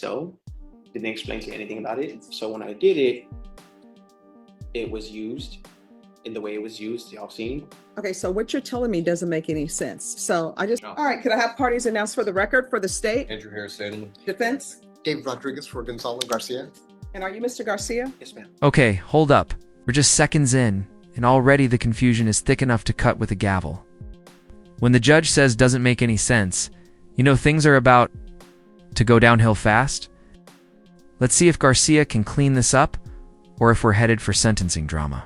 So didn't explain to me anything about it. So when I did it, it was used in the way it was used. Y'all seen? Okay, so what you're telling me doesn't make any sense. So all right, could I have parties announced for the record for the state? Andrew Harris Salem. Defense? David Rodriguez for Gonzalo Garcia. And are you Mr. Garcia? Yes, ma'am. Okay, hold up. We're just seconds in, and already the confusion is thick enough to cut with a gavel. When the judge says doesn't make any sense, you know things are about to go downhill fast? Let's see if Garcia can clean this up, or if we're headed for sentencing drama.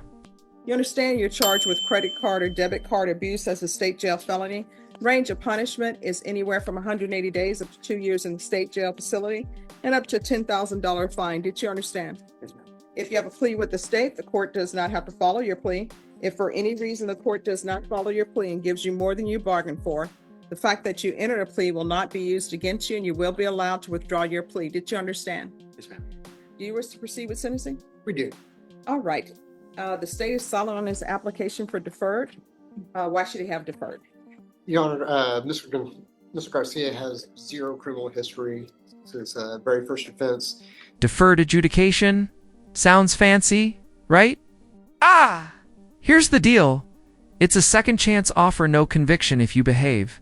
You understand you're charged with credit card or debit card abuse as a state jail felony. Range of punishment is anywhere from 180 days up to 2 years in the state jail facility and up to a $10,000 fine. Did you understand? Yes, ma'am. If you have a plea with the state, the court does not have to follow your plea. If for any reason the court does not follow your plea and gives you more than you bargained for, the fact that you entered a plea will not be used against you and you will be allowed to withdraw your plea. Did you understand? Yes, ma'am. Do you wish to proceed with sentencing? We do. All right. The state is silent on his application for deferred. Why should he have deferred? Your Honor, Mr. Garcia has zero criminal history. It's his very first offense. Deferred adjudication? Sounds fancy, right? Ah! Here's the deal. It's a second chance offer, no conviction if you behave.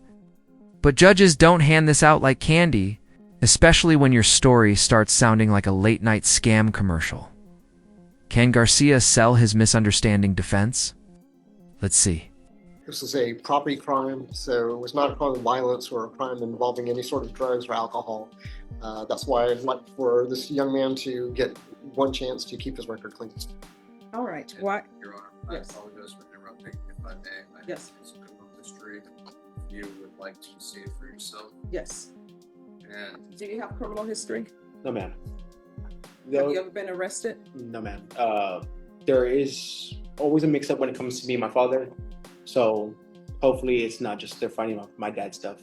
But judges don't hand this out like candy, especially when your story starts sounding like a late-night scam commercial. Can Garcia sell his misunderstanding defense? Let's see. This is a property crime, so it was not a crime of violence or a crime involving any sort of drugs or alcohol. That's why I'd like for this young man to get one chance to keep his record clean. All right. Why? Your Honor, Yes. I apologize for interrupting. If I may, I Yes. have some criminal history. If you would like to see it for yourself. Yes. And Do you have criminal history? No, ma'am. Have you ever been arrested? No, ma'am. There is always a mix-up when it comes to me and my father. So hopefully it's not just they're finding my dad's stuff.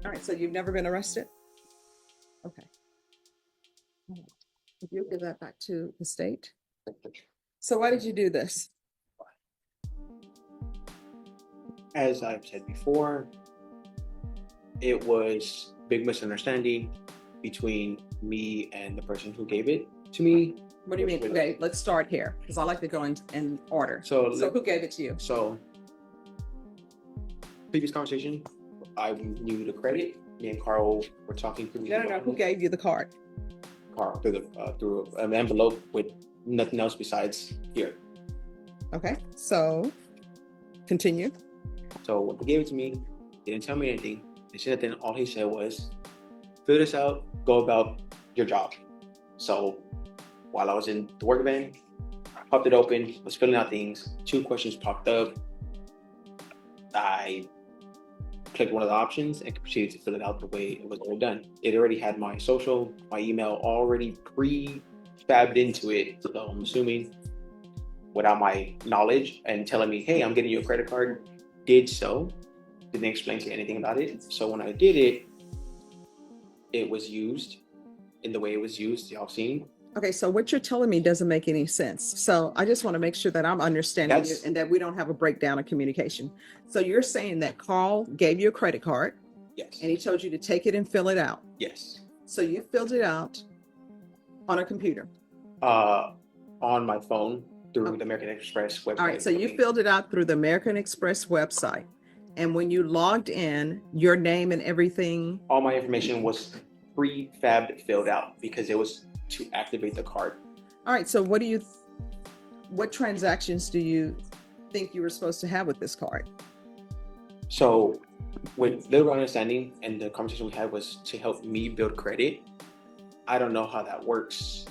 All right. So you've never been arrested? Okay. All right. If you give that back to the state. So why did you do this? As I've said before, it was big misunderstanding between me and the person who gave it to me. What do you mean? Okay, let's start here because I like to go in order. So who gave it to you? So previous conversation, I knew the credit. Me and Carl were talking previously. No. Who gave you the card? Carl through an envelope with nothing else besides here. Okay. So continue. So when he gave it to me, he didn't tell me anything. He said that then all he said was, fill this out, go about your job. So while I was in the work van, I popped it open, was filling out things. 2 questions popped up. I clicked one of the options and proceeded to fill it out the way it was already done. It already had my social, my email already pre-fabbed into it. So I'm assuming without my knowledge and telling me, hey, I'm getting you a credit card, did so. Didn't explain to me anything about it. So when I did it, it was used in the way it was used. Y'all seen? Okay, so what you're telling me doesn't make any sense. So I just want to make sure that I'm understanding you and that we don't have a breakdown of communication. So you're saying that Carl gave you a credit card Yes. and he told you to take it and fill it out. Yes. So you filled it out on a computer. On my phone through the American Express website. All right, so you filled it out through the American Express website. And when you logged in, your name and everything. All my information was pre-fabbed filled out because it was to activate the card. All right, so what transactions do you think you were supposed to have with this card? So with little understanding and the conversation we had was to help me build credit. I don't know how that works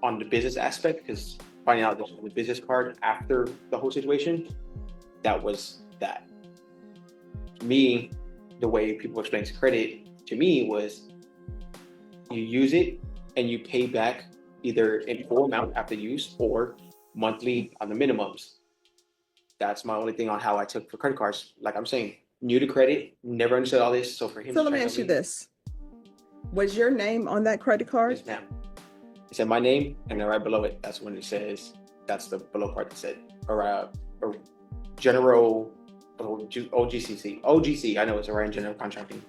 on the business aspect because finding out the business card after the whole situation, that was that. Me, the way people explain credit to me was you use it and you pay back either in full amount after use or monthly on the minimums. That's my only thing on how I took for credit cards. Like I'm saying, new to credit, never understood all this. So for him, So let me ask you this. Was your name on that credit card? Yes, ma'am. It said my name, and then right below it, that's when it says, that's the below part that said, or general, OGC. I know it's around general contracting.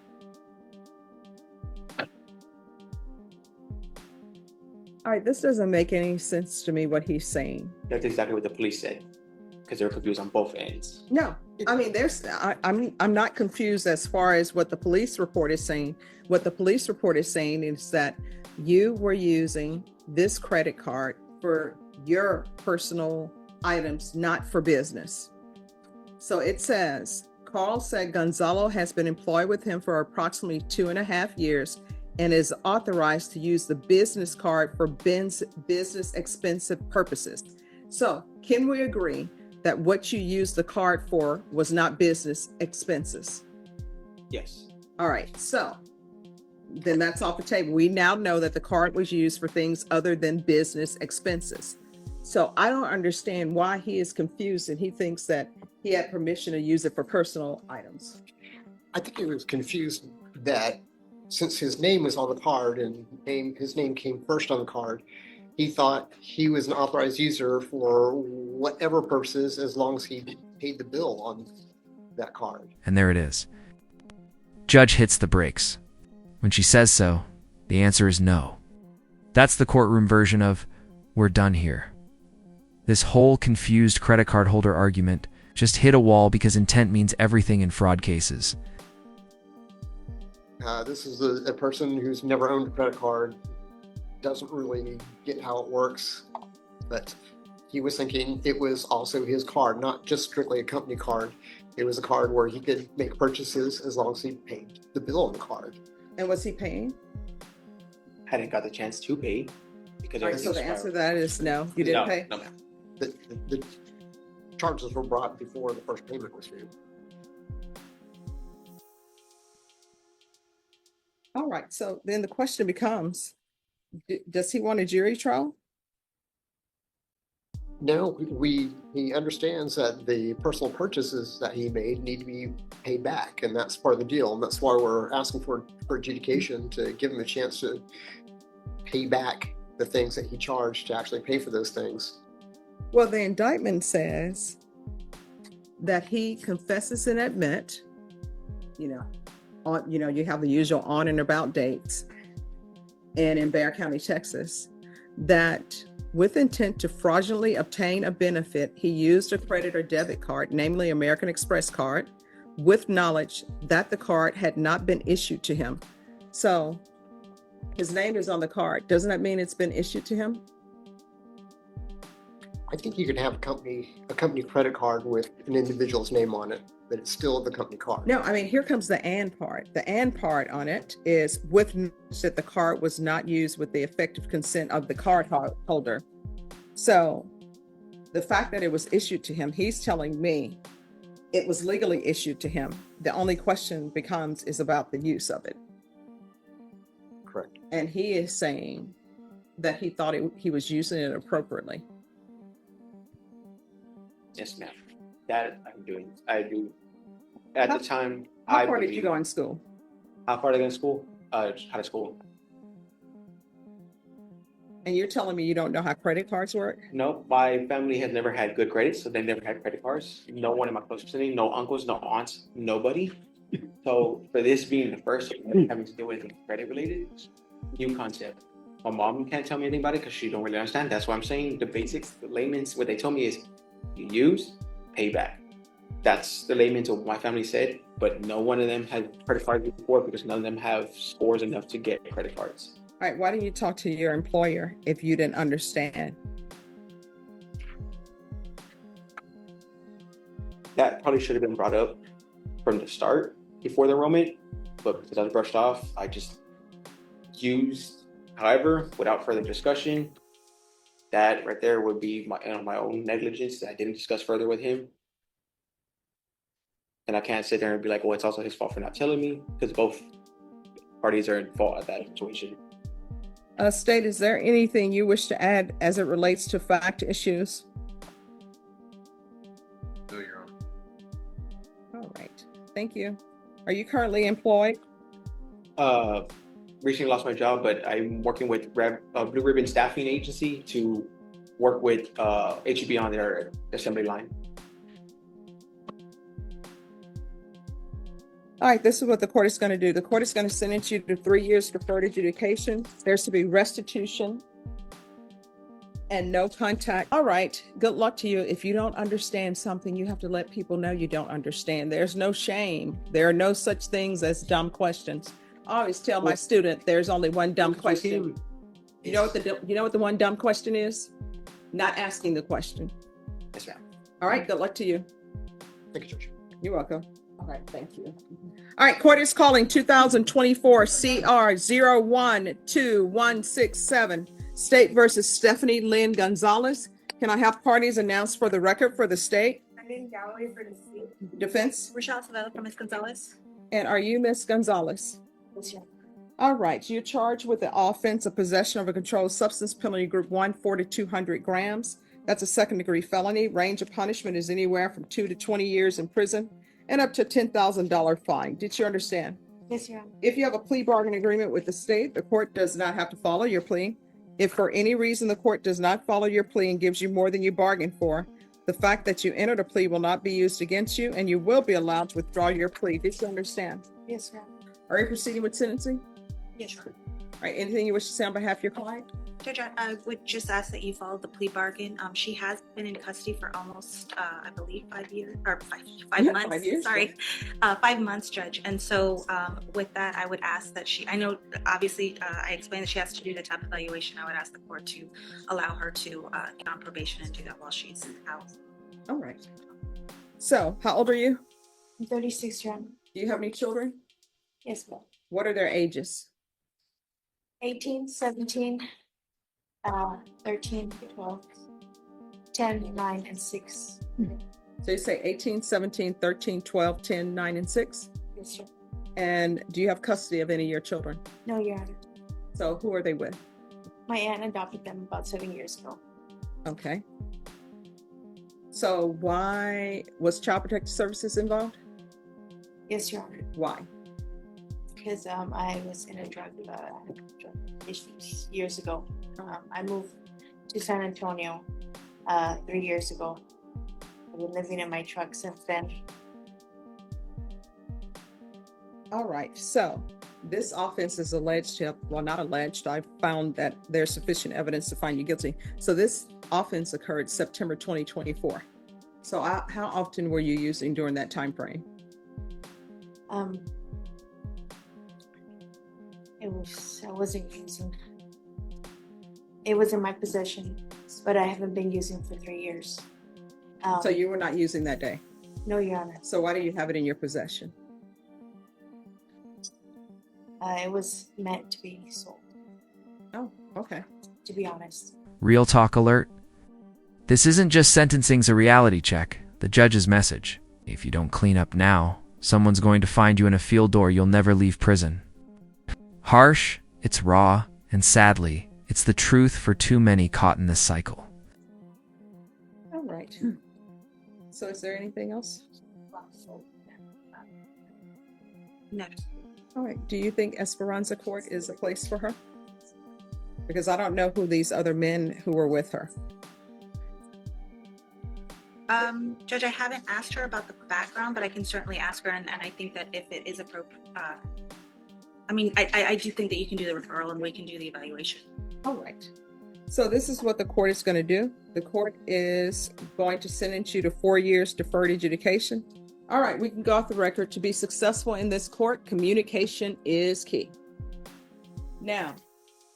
All right, this doesn't make any sense to me what he's saying. That's exactly what the police said, because they were confused on both ends. No, I mean, I'm not confused as far as what the police report is saying. What the police report is saying is that you were using this credit card for your personal items, not for business. So it says, Carl said Gonzalo has been employed with him for approximately 2.5 years and is authorized to use the business card for business expensive purposes. So can we agree that what you used the card for was not business expenses? Yes. All right, so then that's off the table. We now know that the card was used for things other than business expenses. So I don't understand why he is confused and he thinks that he had permission to use it for personal items. I think he was confused that since his name was on the card and his name came first on the card, he thought he was an authorized user for whatever purposes as long as he paid the bill on that card. And there it is. Judge hits the brakes. When she says so, the answer is no. That's the courtroom version of, we're done here. This whole confused credit card holder argument just hit a wall because intent means everything in fraud cases. This is a person who's never owned a credit card, doesn't really get how it works, but he was thinking it was also his card, not just strictly a company card. It was a card where he could make purchases as long as he paid the bill on the card. And was he paying? Hadn't got the chance to pay because All right, so the answer to that is no, you didn't pay? No, ma'am. The charges were brought before the first payment was due. All right, so then the question becomes, does he want a jury trial? No, he understands that the personal purchases that he made need to be paid back, and that's part of the deal. And that's why we're asking for adjudication to give him a chance to pay back the things that he charged to actually pay for those things. Well, the indictment says that he confesses and admit, you have the usual on and about dates, and in Bexar County, Texas, that with intent to fraudulently obtain a benefit, he used a credit or debit card, namely American Express card, with knowledge that the card had not been issued to him. So his name is on the card. Doesn't that mean it's been issued to him? I think you can have a company credit card with an individual's name on it, but it's still the company card. No, I mean, here comes the and part. The and part on it is with knowledge that the card was not used with the effective consent of the card holder. So the fact that it was issued to him, he's telling me it was legally issued to him. The only question is about the use of it. Correct. And he is saying that he thought he was using it appropriately. Yes, ma'am. That I'm doing. I do. At the time, How far did you go in school? How far did I go in school? Out of school. And you're telling me you don't know how credit cards work? No, my family has never had good credit, so they never had credit cards. No one in my close vicinity, no uncles, no aunts, nobody. So for this being the first time having to deal with anything credit related, new concept. My mom can't tell me anything about it because she don't really understand. That's why I'm saying the basics, the layman's, what they told me is you use, pay back. That's the layman's of what my family said, but no one of them had credit cards before because none of them have scores enough to get credit cards. All right, why didn't you talk to your employer if you didn't understand? That probably should have been brought up from the start before the enrollment, but because I was brushed off, I just used. However, without further discussion, that right there would be my own negligence that I didn't discuss further with him. And I can't sit there and be like, oh, it's also his fault for not telling me, because both parties are in fault at that situation. State, is there anything you wish to add as it relates to fact issues? No, Your Honor. All right, thank you. Are you currently employed? Recently lost my job, but I'm working with Blue Ribbon Staffing Agency to work with HEB on their assembly line. All right, this is what the court is going to do. The court is going to sentence you to 3 years deferred adjudication. There's to be restitution And no contact. All right. Good luck to you. If you don't understand something, you have to let people know you don't understand. There's no shame. There are no such things as dumb questions. I always tell my student there's only one dumb question. You know what the one dumb question is? Not asking the question. Yes, ma'am. All right. Good luck to you. Thank you, Judge. You're welcome. All right. Thank you. All right. Court is calling 2024 CR 012167. State versus Stephanie Lynn Gonzalez. Can I have parties announced for the record for the state? I'm in gallery for the state. Defense? Rochelle Savella from Ms. Gonzalez. And are you Miss Gonzalez? Yes, ma'am. All right, you're charged with the offense of possession of a controlled substance, penalty group 1, 4 to 200 grams. That's a second-degree felony. Range of punishment is anywhere from 2 to 20 years in prison and up to $10,000 fine. Did you understand? Yes, ma'am. If you have a plea bargain agreement with the state, the court does not have to follow your plea. If for any reason the court does not follow your plea and gives you more than you bargained for, the fact that you entered a plea will not be used against you, and you will be allowed to withdraw your plea. Did you understand? Yes, ma'am. Are you proceeding with sentencing? Yes, ma'am. All right, anything you wish to say on behalf of your client? Judge, I would just ask that you follow the plea bargain. She has been in custody for almost, I believe, 5 years, or five Yeah, months. 5 years. Sorry, 5 months, Judge. And so with that, I would ask that I know, obviously, I explained that she has to do the TAP evaluation. I would ask the court to allow her to get on probation and do that while she's out. All right. So, how old are you? I'm 36, Your Honor. Do you have any children? Yes, ma'am. What are their ages? 18, 17, 13, 12, 10, 9, and 6. So you say 18, 17, 13, 12, 10, 9, and 6? Yes, sir. And do you have custody of any of your children? No, Your Honor. So who are they with? My aunt adopted them about 7 years ago. Okay. So why was Child Protective Services involved? Yes, Your Honor. Why? Because I was in a drug issues years ago. I moved to San Antonio 3 years ago. I've been living in my truck since then. All right. So this offense is alleged to have, well, not alleged. I found that there's sufficient evidence to find you guilty. So this offense occurred September 2024. So how often were you using during that time frame? I wasn't using. It was in my possession, but I haven't been using for 3 years. So you were not using that day. No, Your Honor. So why do you have it in your possession? It was meant to be sold, Oh, okay. to be honest. Real talk alert. This isn't just sentencing's a reality check, the judge's message. If you don't clean up now, someone's going to find you in a field door you'll never leave prison. Harsh, it's raw, and sadly, it's the truth for too many caught in this cycle. All right. So is there anything else? No. All right. Do you think Esperanza Court is a place for her? Because I don't know who these other men who were with her. Judge, I haven't asked her about the background, but I can certainly ask her, and I think that if it is appropriate, I do think that you can do the referral and we can do the evaluation. All right. So this is what the court is going to do. The court is going to sentence you to 4 years deferred adjudication. All right, we can go off the record. To be successful in this court, communication is key. Now,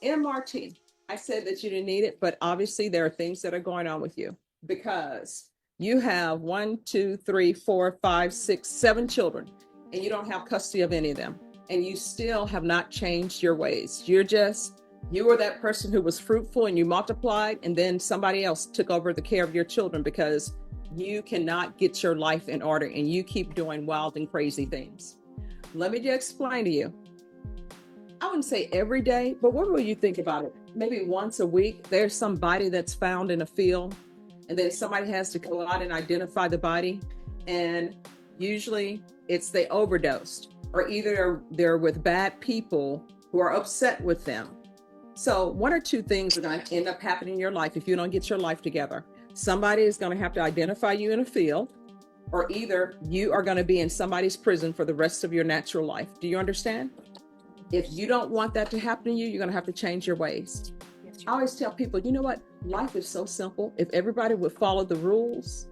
MRT, I said that you didn't need it, but obviously there are things that are going on with you because you have 1, 2, 3, 4, 5, 6, 7 children, and you don't have custody of any of them. And you still have not changed your ways. You were that person who was fruitful and you multiplied, and then somebody else took over the care of your children because you cannot get your life in order and you keep doing wild and crazy things. Let me just explain to you. I wouldn't say every day, but what will you think about it? Maybe once a week, there's somebody that's found in a field, and then somebody has to go out and identify the body. And usually it's they overdosed, or either they're with bad people who are upset with them. So one or two things are going to end up happening in your life if you don't get your life together. Somebody is going to have to identify you in a field, or either you are going to be in somebody's prison for the rest of your natural life. Do you understand? If you don't want that to happen to you, you're going to have to change your ways. I always tell people, you know what? Life is so simple. If everybody would follow the rules,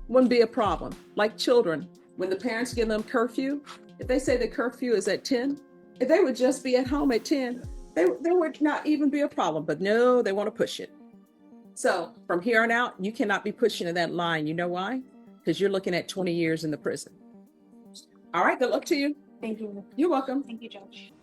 wouldn't be a problem. Like children, when the parents give them curfew, if they say the curfew is at 10, if they would just be at home at 10, there would not even be a problem. But no, they want to push it. So from here on out, you cannot be pushing in that line. You know why? Because you're looking at 20 years in the prison. All right, good luck to you. Thank you. You're welcome. Thank you, Judge.